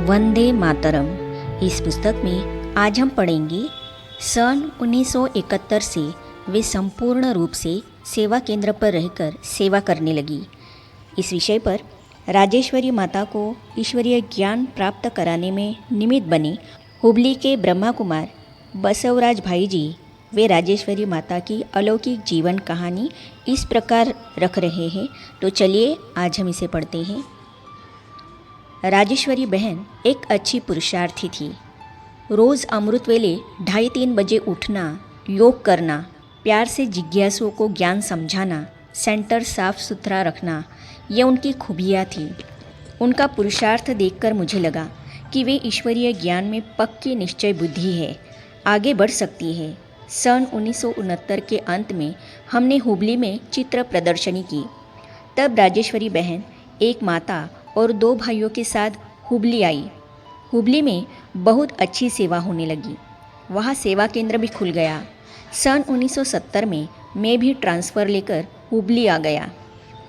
वंदे मातरम। इस पुस्तक में आज हम पढ़ेंगे सन 1971 से वे संपूर्ण रूप से सेवा केंद्र पर रहकर सेवा करने लगी। इस विषय पर राजेश्वरी माता को ईश्वरीय ज्ञान प्राप्त कराने में निमित्त बने हुबली के ब्रह्मा कुमार बसवराज भाई जी वे राजेश्वरी माता की अलौकिक जीवन कहानी इस प्रकार रख रहे हैं। तो चलिए आज हम इसे पढ़ते हैं। राजेश्वरी बहन एक अच्छी पुरुषार्थी थी। रोज़ अमृत वेले 2:30 बजे उठना, योग करना, प्यार से जिज्ञासुओं को ज्ञान समझाना, सेंटर साफ सुथरा रखना, ये उनकी खूबियाँ थी। उनका पुरुषार्थ देखकर मुझे लगा कि वे ईश्वरीय ज्ञान में पक्की निश्चय बुद्धि है, आगे बढ़ सकती है। सन 1969 के अंत में हमने हुबली में चित्र प्रदर्शनी की। तब राजेश्वरी बहन एक माता और 2 भाइयों के साथ हुबली आई। हुबली में बहुत अच्छी सेवा होने लगी। वहाँ सेवा केंद्र भी खुल गया। सन 1970 में मैं भी ट्रांसफ़र लेकर हुबली आ गया।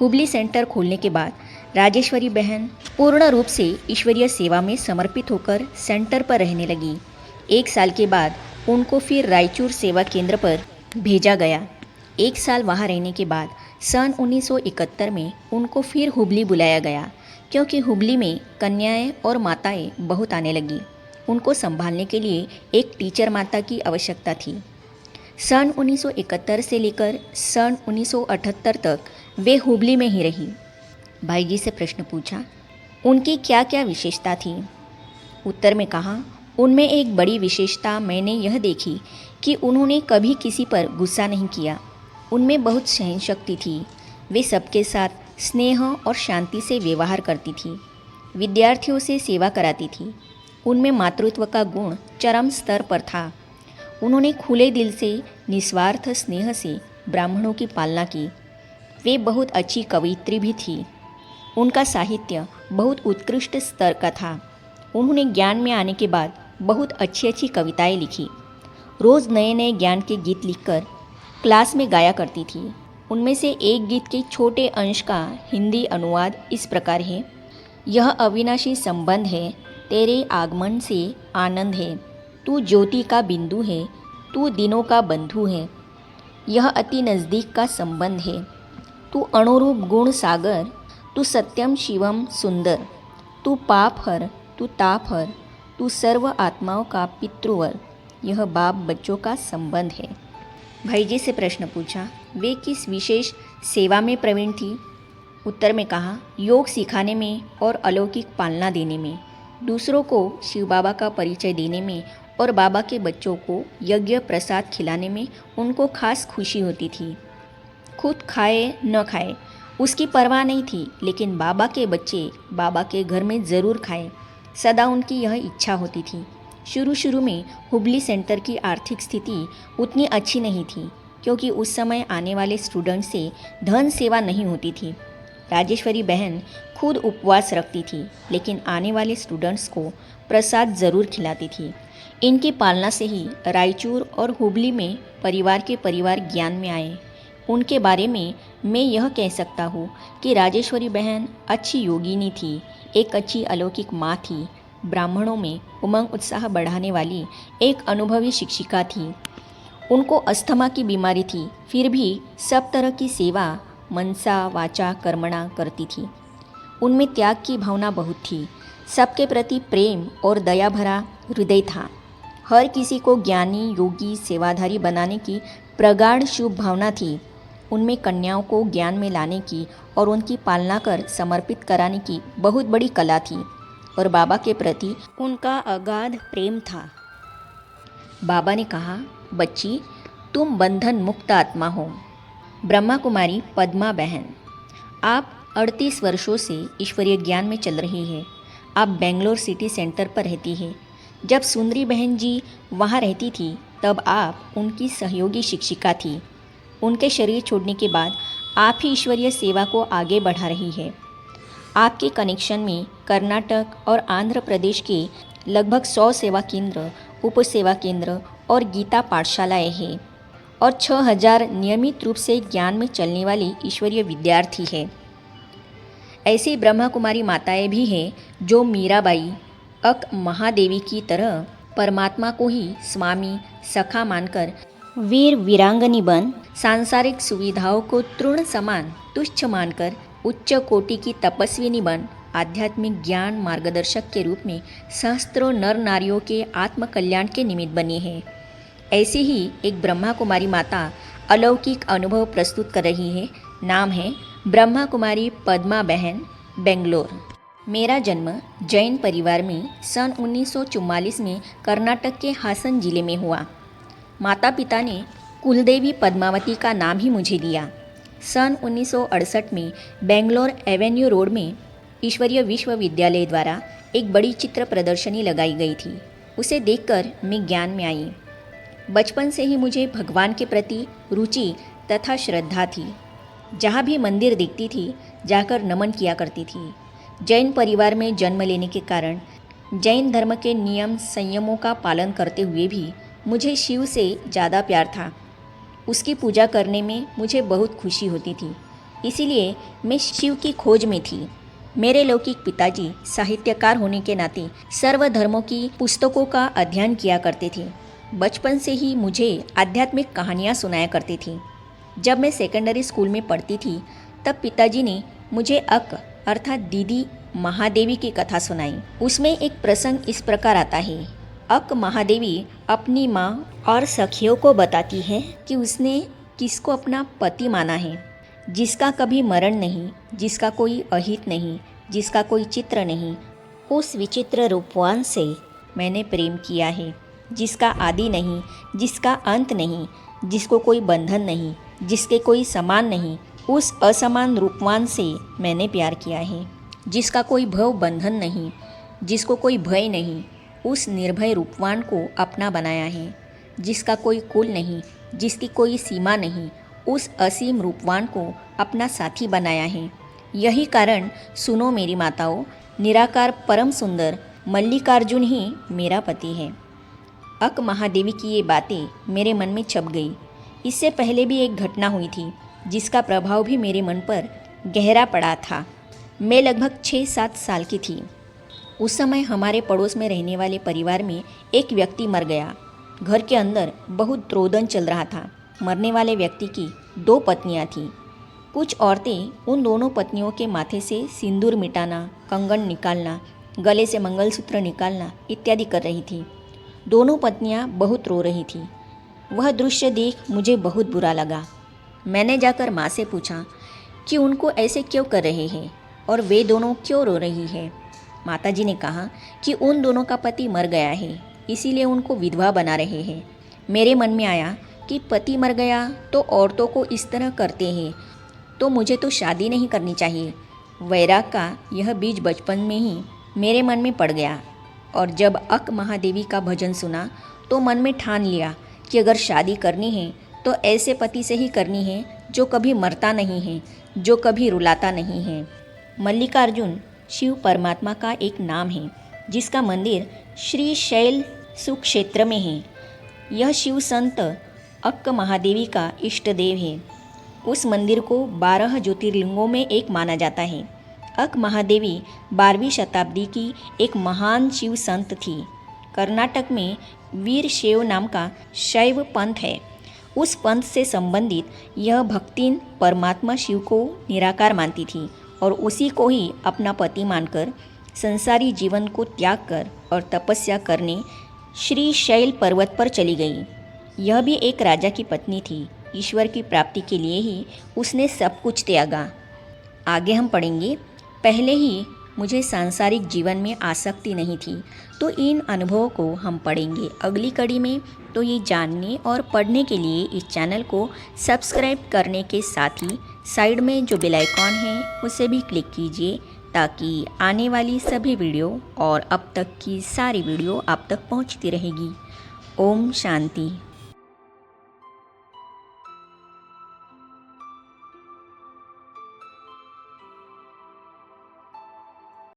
हुबली सेंटर खोलने के बाद राजेश्वरी बहन पूर्ण रूप से ईश्वरीय सेवा में समर्पित होकर सेंटर पर रहने लगी। 1 साल के बाद उनको फिर रायचूर सेवा केंद्र पर भेजा गया। 1 साल वहाँ रहने के बाद सन 1971 में उनको फिर हुबली बुलाया गया, क्योंकि हुबली में कन्याएं और माताएं बहुत आने लगी। उनको संभालने के लिए एक टीचर माता की आवश्यकता थी। सन 1971 से लेकर सन 1978 तक वे हुबली में ही रही। भाई जी से प्रश्न पूछा, उनकी क्या क्या विशेषता थी? उत्तर में कहा, उनमें एक बड़ी विशेषता मैंने यह देखी कि उन्होंने कभी किसी पर गुस्सा नहीं किया। उनमें बहुत सहनशक्ति थी। वे सबके साथ स्नेह और शांति से व्यवहार करती थी। विद्यार्थियों से सेवा कराती थी। उनमें मातृत्व का गुण चरम स्तर पर था। उन्होंने खुले दिल से निस्वार्थ स्नेह से ब्राह्मणों की पालना की। वे बहुत अच्छी कवयित्री भी थी। उनका साहित्य बहुत उत्कृष्ट स्तर का था। उन्होंने ज्ञान में आने के बाद बहुत अच्छी अच्छी कविताएं लिखी। रोज़ नए नए ज्ञान के गीत लिखकर क्लास में गाया करती थी। उनमें से एक गीत के छोटे अंश का हिंदी अनुवाद इस प्रकार है। यह अविनाशी संबंध है, तेरे आगमन से आनंद है। तू ज्योति का बिंदु है, तू दिनों का बंधु है। यह अति नज़दीक का संबंध है। तू अणुरूप गुण सागर, तू सत्यम शिवम सुंदर। तू पाप हर, तू ताप हर, तू सर्व आत्माओं का पितृवर। यह बाप बच्चों का संबंध है। भाई जी से प्रश्न पूछा, वे किस विशेष सेवा में प्रवीण थी? उत्तर में कहा, योग सिखाने में और अलौकिक पालना देने में, दूसरों को शिव बाबा का परिचय देने में और बाबा के बच्चों को यज्ञ प्रसाद खिलाने में उनको खास खुशी होती थी। खुद खाए न खाए उसकी परवाह नहीं थी, लेकिन बाबा के बच्चे बाबा के घर में ज़रूर खाएं, सदा उनकी यह इच्छा होती थी। शुरू में हुबली सेंटर की आर्थिक स्थिति उतनी अच्छी नहीं थी, क्योंकि उस समय आने वाले स्टूडेंट से धन सेवा नहीं होती थी। राजेश्वरी बहन खुद उपवास रखती थी, लेकिन आने वाले स्टूडेंट्स को प्रसाद ज़रूर खिलाती थी। इनकी पालना से ही रायचूर और हुबली में परिवार के परिवार ज्ञान में आए। उनके बारे में मैं यह कह सकता हूँ कि राजेश्वरी बहन अच्छी योगिनी थी, एक अच्छी अलौकिक माँ थी, ब्राह्मणों में उमंग उत्साह बढ़ाने वाली एक अनुभवी शिक्षिका थी। उनको अस्थमा की बीमारी थी, फिर भी सब तरह की सेवा मनसा वाचा कर्मणा करती थी। उनमें त्याग की भावना बहुत थी। सबके प्रति प्रेम और दया भरा हृदय था। हर किसी को ज्ञानी योगी सेवाधारी बनाने की प्रगाढ़ शुभ भावना थी। उनमें कन्याओं को ज्ञान में लाने की और उनकी पालना कर समर्पित कराने की बहुत बड़ी कला थी, और बाबा के प्रति उनका अगाध प्रेम था। बाबा ने कहा, बच्ची तुम बंधन मुक्त आत्मा हो। ब्रह्मा कुमारी पद्मा बहन, आप 38 वर्षों से ईश्वरीय ज्ञान में चल रही है। आप बेंगलोर सिटी सेंटर पर रहती है। जब सुंदरी बहन जी वहाँ रहती थी, तब आप उनकी सहयोगी शिक्षिका थी। उनके शरीर छोड़ने के बाद आप ही ईश्वरीय सेवा को आगे बढ़ा रही है। आपके कनेक्शन में कर्नाटक और आंध्र प्रदेश के लगभग 100 सेवा केंद्र, उप सेवा केंद्र और गीता पाठशालाएँ हैं, और 6000 नियमित रूप से ज्ञान में चलने वाले ईश्वरीय विद्यार्थी हैं। ऐसी ब्रह्मा कुमारी माताएं भी हैं जो मीराबाई, अक महादेवी की तरह परमात्मा को ही स्वामी सखा मानकर वीर वीरांगनी बन सांसारिक सुविधाओं को तृण समान तुच्छ मानकर उच्च कोटि की तपस्विनी बन आध्यात्मिक ज्ञान मार्गदर्शक के रूप में सहस्त्रों नर नारियों के आत्मकल्याण के निमित्त बनी है। ऐसी ही एक ब्रह्मा कुमारी माता अलौकिक अनुभव प्रस्तुत कर रही है। नाम है ब्रह्मा कुमारी पद्मा बहन, बेंगलोर। मेरा जन्म जैन परिवार में सन 1944 में कर्नाटक के हासन जिले में हुआ। माता पिता ने कुलदेवी पद्मावती का नाम ही मुझे दिया। सन 1968 में बेंगलोर एवेन्यू रोड में ईश्वरीय विश्वविद्यालय द्वारा एक बड़ी चित्र प्रदर्शनी लगाई गई थी। उसे देखकर मैं ज्ञान में आई। बचपन से ही मुझे भगवान के प्रति रुचि तथा श्रद्धा थी। जहाँ भी मंदिर दिखती थी जाकर नमन किया करती थी। जैन परिवार में जन्म लेने के कारण जैन धर्म के नियम संयमों का पालन करते हुए भी मुझे शिव से ज़्यादा प्यार था। उसकी पूजा करने में मुझे बहुत खुशी होती थी, इसीलिए मैं शिव की खोज में थी। मेरे लौकिक पिताजी साहित्यकार होने के नाते सर्व धर्मों की पुस्तकों का अध्ययन किया करते थे। बचपन से ही मुझे आध्यात्मिक कहानियाँ सुनाया करती थी। जब मैं सेकेंडरी स्कूल में पढ़ती थी तब पिताजी ने मुझे अक अर्थात दीदी महादेवी की कथा सुनाई। उसमें एक प्रसंग इस प्रकार आता है। अक महादेवी अपनी माँ और सखियों को बताती है कि उसने किसको अपना पति माना है, जिसका कभी मरण नहीं, जिसका कोई अहित नहीं, जिसका कोई चित्र नहीं। उस विचित्र रूपवान से मैंने प्रेम किया है, जिसका आदि नहीं, जिसका अंत नहीं, जिसको कोई बंधन नहीं, जिसके कोई समान नहीं। उस असमान रूपवान से मैंने प्यार किया है, जिसका कोई भव बंधन नहीं, जिसको कोई भय नहीं। उस निर्भय रूपवान को अपना बनाया है, जिसका कोई कुल नहीं, जिसकी कोई सीमा नहीं। उस असीम रूपवान को अपना साथी बनाया है। यही कारण सुनो मेरी माताओं, निराकार परम सुंदर मल्लिकार्जुन ही मेरा पति है। अक महादेवी की ये बातें मेरे मन में छप गई। इससे पहले भी एक घटना हुई थी जिसका प्रभाव भी मेरे मन पर गहरा पड़ा था। मैं लगभग 6-7 साल की थी। उस समय हमारे पड़ोस में रहने वाले परिवार में एक व्यक्ति मर गया। घर के अंदर बहुत रोदन चल रहा था। मरने वाले व्यक्ति की 2 पत्नियां थीं। कुछ औरतें उन दोनों पत्नियों के माथे से सिंदूर मिटाना, कंगन निकालना, गले से मंगलसूत्र निकालना इत्यादि कर रही थी। दोनों पत्नियां बहुत रो रही थीं। वह दृश्य देख मुझे बहुत बुरा लगा। मैंने जाकर माँ से पूछा कि उनको ऐसे क्यों कर रहे हैं और वे दोनों क्यों रो रही है। माताजी ने कहा कि उन दोनों का पति मर गया है, इसीलिए उनको विधवा बना रहे हैं। मेरे मन में आया कि पति मर गया तो औरतों को इस तरह करते हैं, तो मुझे तो शादी नहीं करनी चाहिए। वैराग का यह बीज बचपन में ही मेरे मन में पड़ गया और जब अक महादेवी का भजन सुना तो मन में ठान लिया कि अगर शादी करनी है तो ऐसे पति से ही करनी है जो कभी मरता नहीं है, जो कभी रुलाता नहीं है। मल्लिकार्जुन शिव परमात्मा का एक नाम है, जिसका मंदिर श्री शैल सुक्षेत्र में है। यह शिव संत अक्क महादेवी का इष्ट देव है। उस मंदिर को 12 ज्योतिर्लिंगों में एक माना जाता है। अक महादेवी 12वीं शताब्दी की एक महान शिव संत थी। कर्नाटक में वीरशैव नाम का शैव पंथ है। उस पंथ से संबंधित यह भक्तिन परमात्मा शिव को निराकार मानती थी और उसी को ही अपना पति मानकर संसारी जीवन को त्याग कर और तपस्या करने श्री शैल पर्वत पर चली गई। यह भी एक राजा की पत्नी थी। ईश्वर की प्राप्ति के लिए ही उसने सब कुछ त्यागा। आगे हम पढ़ेंगे। पहले ही मुझे सांसारिक जीवन में आसक्ति नहीं थी, तो इन अनुभवों को हम पढ़ेंगे अगली कड़ी में। तो ये जानने और पढ़ने के लिए इस चैनल को सब्सक्राइब करने के साथ ही साइड में जो बेल आइकॉन है उसे भी क्लिक कीजिए, ताकि आने वाली सभी वीडियो और अब तक की सारी वीडियो आप तक पहुंचती रहेगी। ओम शांति।